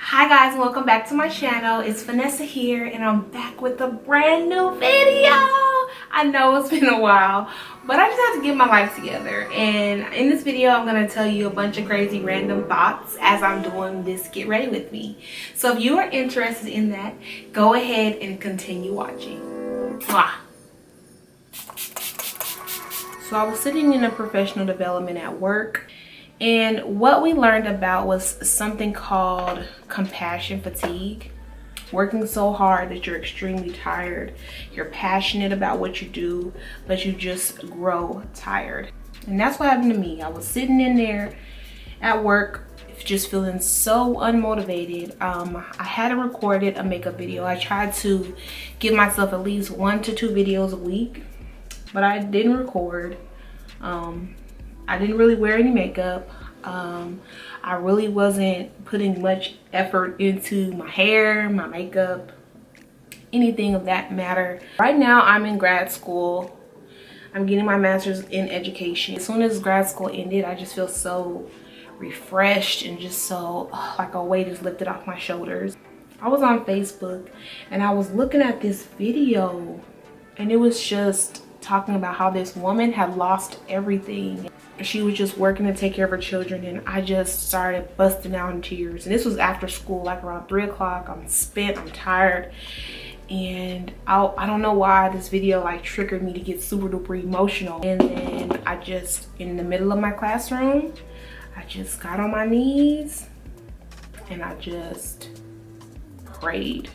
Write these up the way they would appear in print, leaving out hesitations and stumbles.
Hi guys, and welcome back to my channel. It's Vanessa here and I'm back with a brand new video. I know it's been a while, but I just have to get my life together, and in this video I'm going to tell you a bunch of crazy random thoughts as I'm doing this get ready with me. So if you are interested in that, go ahead and continue watching. Mwah. So I was sitting in a professional development at work, and what we learned about was something called compassion fatigue. Working so hard that you're extremely tired. You're passionate about what you do, but you just grow tired. And that's what happened to me. I was sitting in there at work just feeling so unmotivated. I hadn't recorded a makeup video. I tried to give myself at least 1 to 2 videos a week, but I didn't record. I didn't really wear any makeup. I really wasn't putting much effort into my hair, my makeup, anything of that matter. Right now I'm in grad school. I'm getting my master's in education. As soon as grad school ended, I just feel so refreshed and just so like a weight is lifted off my shoulders. I was on Facebook and I was looking at this video, and it was just talking about how this woman had lost everything. She was just working to take care of her children, and I just started busting out in tears. And this was after school, like around 3 o'clock. I'm spent, I'm tired, and I don't know why this video like triggered me to get super duper emotional. And then I just, in the middle of my classroom, I just got on my knees and I just prayed.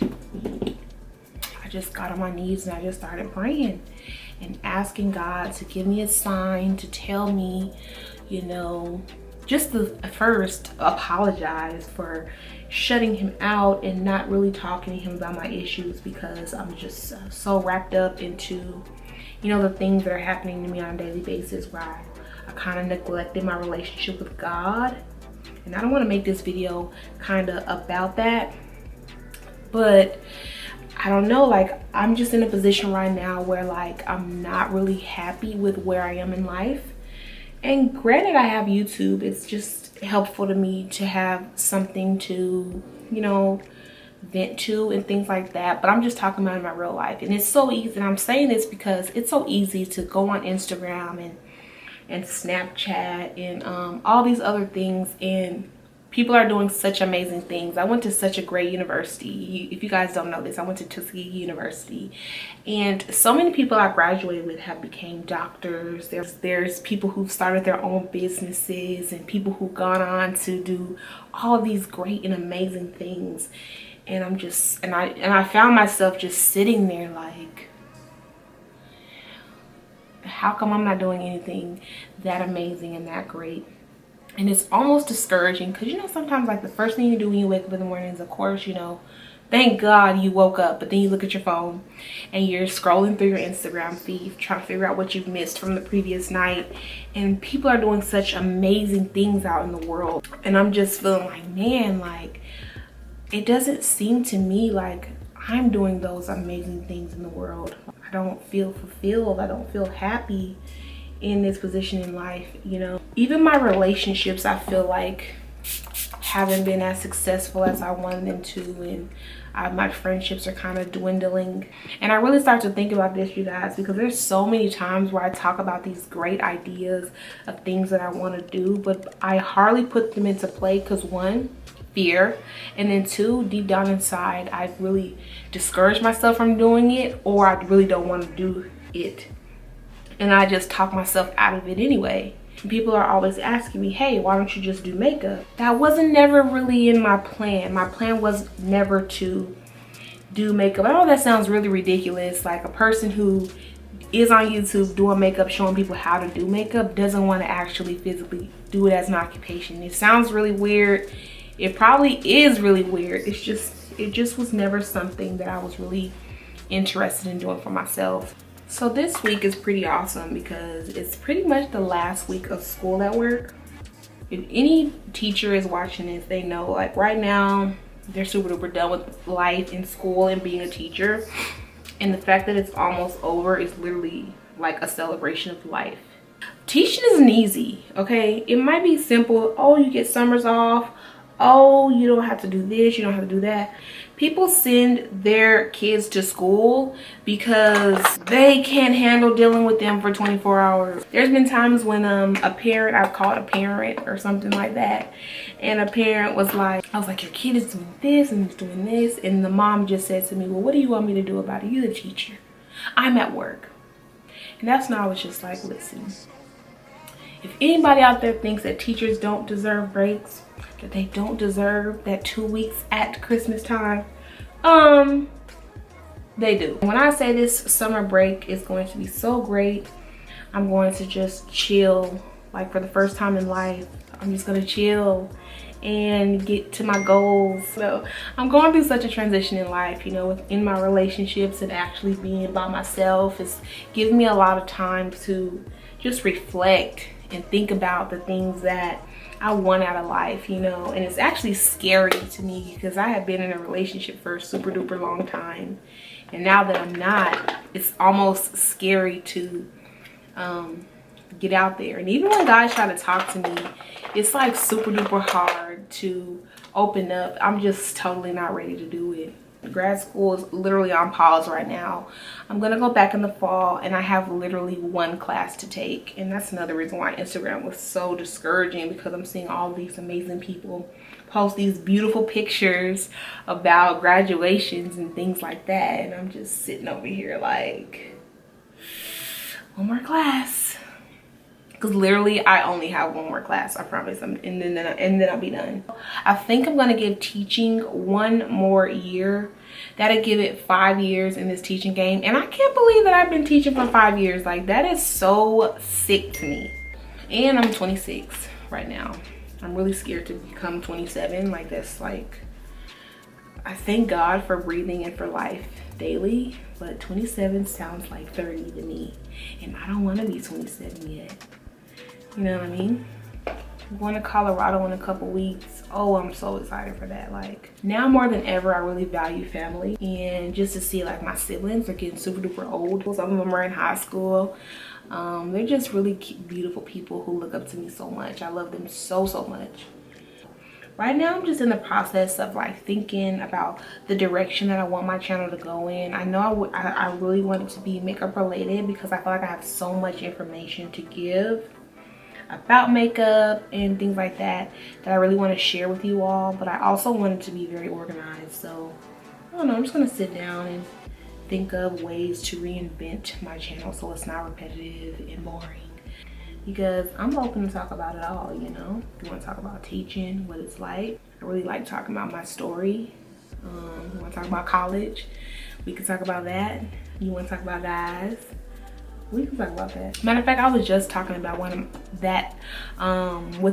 I just got on my knees and I just started praying and asking God to give me a sign, to tell me, you know, just to first apologize for shutting him out and not really talking to him about my issues, because I'm just so wrapped up into, you know, the things that are happening to me on a daily basis, where I kind of neglected my relationship with God. And I don't want to make this video kind of about that, but I don't know, like I'm just in a position right now where like I'm not really happy with where I am in life. And granted, I have YouTube. It's just helpful to me to have something to, you know, vent to and things like that. But I'm just talking about in my real life. And it's so easy, and I'm saying this because it's so easy to go on Instagram and Snapchat and all these other things, and people are doing such amazing things. I went to such a great university. If you guys don't know this, I went to Tuskegee University, and so many people I graduated with have become doctors. There's people who've started their own businesses, and people who've gone on to do all of these great and amazing things. And I'm just, and I found myself just sitting there like, how come I'm not doing anything that amazing and that great? And it's almost discouraging, because you know, sometimes like the first thing you do when you wake up in the morning is, of course, you know, thank God you woke up, but then you look at your phone and you're scrolling through your Instagram feed trying to figure out what you've missed from the previous night. And people are doing such amazing things out in the world, and I'm just feeling like, man, like it doesn't seem to me like I'm doing those amazing things in the world. I don't feel fulfilled. I don't feel happy in this position in life, you know. Even my relationships, I feel like haven't been as successful as I wanted them to, and my friendships are kind of dwindling. And I really start to think about this, you guys, because there's so many times where I talk about these great ideas of things that I want to do, but I hardly put them into play because, 1, fear, and then 2, deep down inside, I really discourage myself from doing it, or I really don't want to do it. And I just talk myself out of it anyway. People are always asking me, hey, why don't you just do makeup? That wasn't never really in my plan. My plan was never to do makeup. I know that sounds really ridiculous. Like, a person who is on YouTube doing makeup, showing people how to do makeup, doesn't want to actually physically do it as an occupation. It sounds really weird. It probably is really weird. It just was never something that I was really interested in doing for myself. So this week is pretty awesome because it's pretty much the last week of school at work. If any teacher is watching this, they know, like, right now they're super duper done with life in school and being a teacher. And the fact that it's almost over is literally like a celebration of life. Teaching isn't easy, okay? It might be simple. Oh, you get summers off. oh, you don't have to do this, you don't have to do that. People send their kids to school because they can't handle dealing with them for 24 hours. There's been times when a parent, I've called a parent or something like that, and a parent was like, I was like, your kid is doing this and he's doing this, and the mom just said to me, well, what do you want me to do about it? You're the teacher. I'm at work. And that's when I was just like, listen, if anybody out there thinks that teachers don't deserve breaks, that they don't deserve that 2 weeks at Christmas time, they do. When I say this summer break is going to be so great, I'm going to just chill, like for the first time in life. I'm just gonna chill and get to my goals. So I'm going through such a transition in life, you know, within my relationships and actually being by myself. It's giving me a lot of time to just reflect and think about the things that I want out of life, you know. And it's actually scary to me because I have been in a relationship for a super duper long time, and now that I'm not, it's almost scary to get out there. And even when guys try to talk to me, it's like super duper hard to open up. I'm just totally not ready to do it. Grad school is literally on pause right now. I'm gonna go back in the fall, and I have literally one class to take, and that's another reason why Instagram was so discouraging, because I'm seeing all these amazing people post these beautiful pictures about graduations and things like that, and I'm just sitting over here like, one more class. Because literally I only have one more class, I promise, and then I'll be done. I think I'm gonna give teaching one more year. That'll give it 5 years in this teaching game, and I can't believe that I've been teaching for 5 years. Like, that is so sick to me. And I'm 26 right now. I'm really scared to become 27. Like, that's like, I thank God for breathing and for life daily, but 27 sounds like 30 to me, and I don't want to be 27 yet. You know what I mean? I'm going to Colorado in a couple weeks. Oh, I'm so excited for that. Like, now more than ever, I really value family, and just to see like my siblings are getting super duper old. Some of them are in high school. They're just really beautiful people who look up to me so much. I love them so much. Right now, I'm just in the process of like thinking about the direction that I want my channel to go in. I know I really want it to be makeup related, because I feel like I have so much information to give about makeup and things like that I really want to share with you all. But I also want it to be very organized. So I don't know, I'm just gonna sit down and think of ways to reinvent my channel so it's not repetitive and boring, because I'm open to talk about it all, you know. If you want to talk about teaching, what it's like, I really like talking about my story. You want to talk about college, we can talk about that. You want to talk about guys, we can talk about that. Matter of fact, I was just talking about with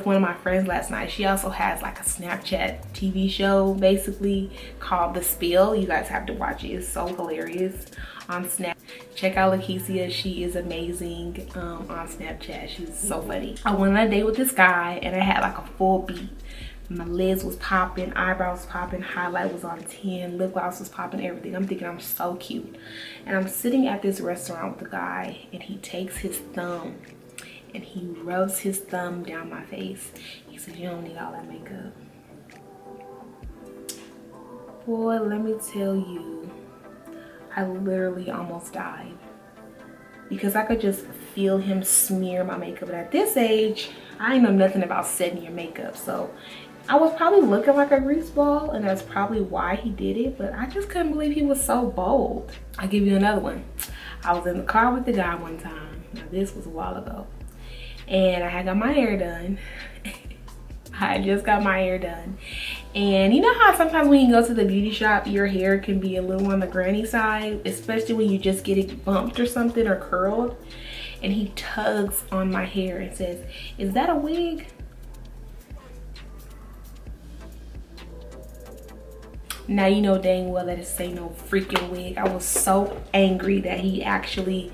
one of my friends last night. She also has like a Snapchat TV show basically called The Spill. You guys have to watch it. It's so hilarious on Snap. Check out Lakeisha. She is amazing on Snapchat. She's so funny. I went on a date with this guy, and I had like a full beat. My lids was popping, eyebrows popping, highlight was on 10, lip gloss was popping, everything. I'm thinking I'm so cute. And I'm sitting at this restaurant with the guy, and he takes his thumb and he rubs his thumb down my face. He says, you don't need all that makeup. Boy, let me tell you, I literally almost died, because I could just feel him smear my makeup. But at this age, I ain't know nothing about setting your makeup, so I was probably looking like a grease ball, and that's probably why he did it. But I just couldn't believe he was so bold. I'll give you another one. I was in the car with the guy one time. Now, this was a while ago, and I had got my hair done. I just got my hair done, and you know how sometimes when you go to the beauty shop, your hair can be a little on the granny side, especially when you just get it bumped or something or curled. And he tugs on my hair and says, is that a wig? Now you know dang well that it ain't no freaking wig. I was so angry that he actually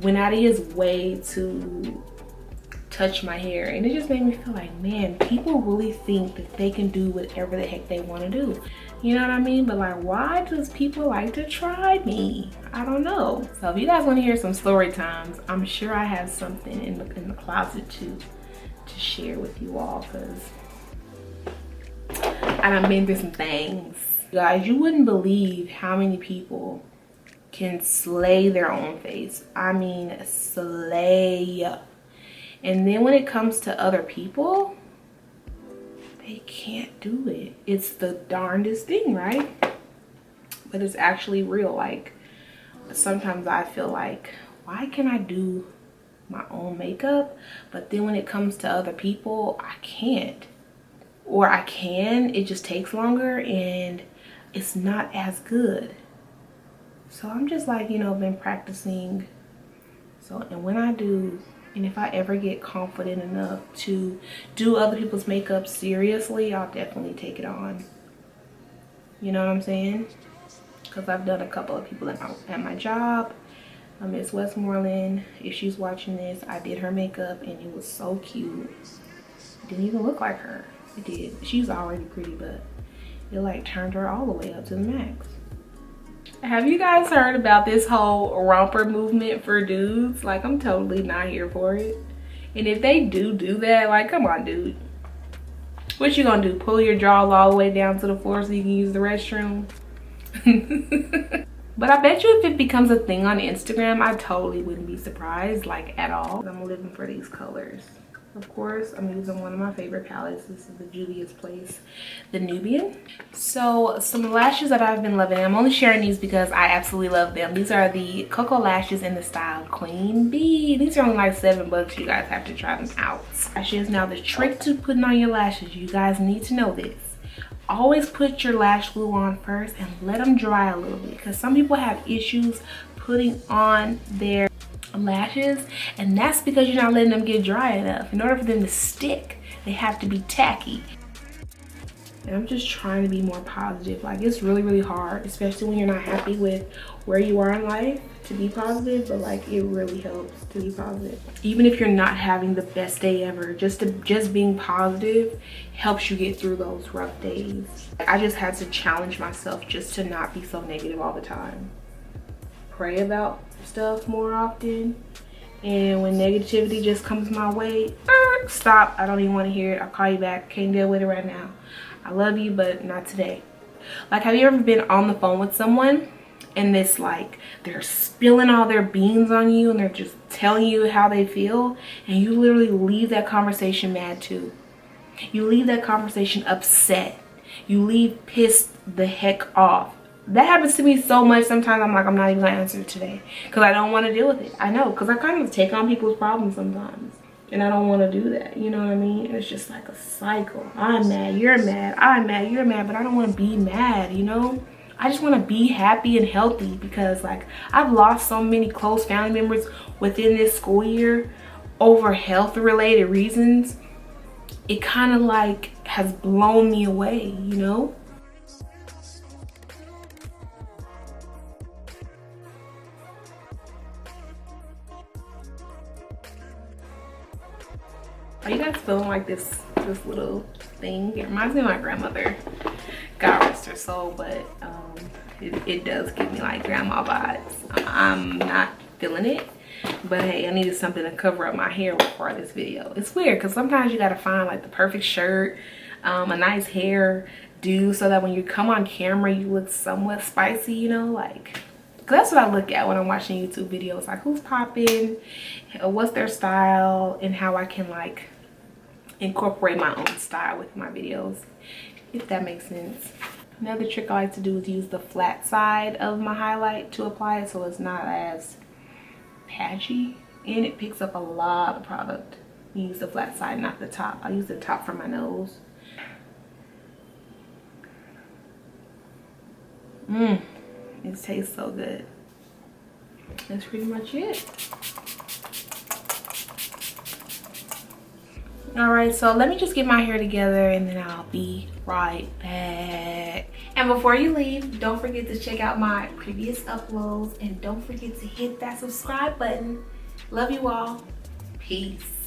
went out of his way to touch my hair, and it just made me feel like, man, people really think that they can do whatever the heck they want to do. You know what I mean? But like, why does people like to try me? I don't know. So if you guys want to hear some story times, I'm sure I have something in the closet to share with you all, because I done been through some things. Guys, you wouldn't believe how many people can slay their own face. I mean, slay. And then when it comes to other people, they can't do it. It's the darndest thing, right? But it's actually real. Like, sometimes I feel like, why can't I do my own makeup? But then when it comes to other people, I can't. Or I can, it just takes longer and it's not as good. So I'm just like, you know, been practicing. So, and when I do, and if I ever get confident enough to do other people's makeup seriously, I'll definitely take it on. You know what I'm saying? Because I've done a couple of people at my job. Miss Westmoreland, if she's watching this, I did her makeup and it was so cute. It didn't even look like her. It did. She's already pretty, but it like turned her all the way up to the max. Have you guys heard about this whole romper movement for dudes? Like, I'm totally not here for it. And if they do that, like, come on, dude. What you gonna do? Pull your jaws all the way down to the floor so you can use the restroom? But I bet you if it becomes a thing on Instagram, I totally wouldn't be surprised, like, at all. I'm living for these colors. Of course, I'm using one of my favorite palettes. This is the Juvias place, the Nubian. So some lashes that I've been loving. I'm only sharing these because I absolutely love them. These are the Koko lashes in the style Queen Bee. These are only like $7. You guys have to try them out. Lashes. Now the trick to putting on your lashes, you guys need to know this. Always put your lash glue on first and let them dry a little bit, because some people have issues putting on their lashes, and that's because you're not letting them get dry enough. In order for them to stick, they have to be tacky. And I'm just trying to be more positive. Like, it's really hard, especially when you're not happy with where you are in life, to be positive. But like, it really helps to be positive. Even if you're not having the best day ever, just being positive helps you get through those rough days. I just had to challenge myself just to not be so negative all the time. Pray about stuff more often, and when negativity just comes my way, stop. I don't even want to hear it. I'll call you back. Can't deal with it right now. I love you, but not today. Like, have you ever been on the phone with someone and it's like they're spilling all their beans on you and they're just telling you how they feel, and you literally leave that conversation mad too? You leave that conversation upset. You leave pissed the heck off. That happens to me so much. Sometimes I'm like, I'm not even gonna answer today because I don't want to deal with it. I know, because I kind of take on people's problems sometimes, and I don't want to do that. You know what I mean? It's just like a cycle. I'm mad, you're mad, I'm mad, you're mad, but I don't want to be mad, you know? I just want to be happy and healthy, because like, I've lost so many close family members within this school year over health related reasons. It kind of like has blown me away, you know? Are you guys feeling like this little thing? It reminds me of my grandmother. God rest her soul, but it does give me like grandma vibes. I'm not feeling it, but hey, I needed something to cover up my hair before this video. It's weird because sometimes you gotta find like the perfect shirt, a nice hair do, so that when you come on camera you look somewhat spicy, you know, like. Cause that's what I look at when I'm watching YouTube videos, like who's popping, what's their style, and how I can like incorporate my own style with my videos, if that makes sense. Another trick I like to do is use the flat side of my highlight to apply it so it's not as patchy, and it picks up a lot of product. You use the flat side, not the top. I use the top for my nose. It tastes so good. That's pretty much it. All right, so let me just get my hair together and then I'll be right back. And before you leave, don't forget to check out my previous uploads, and don't forget to hit that subscribe button. Love you all. Peace.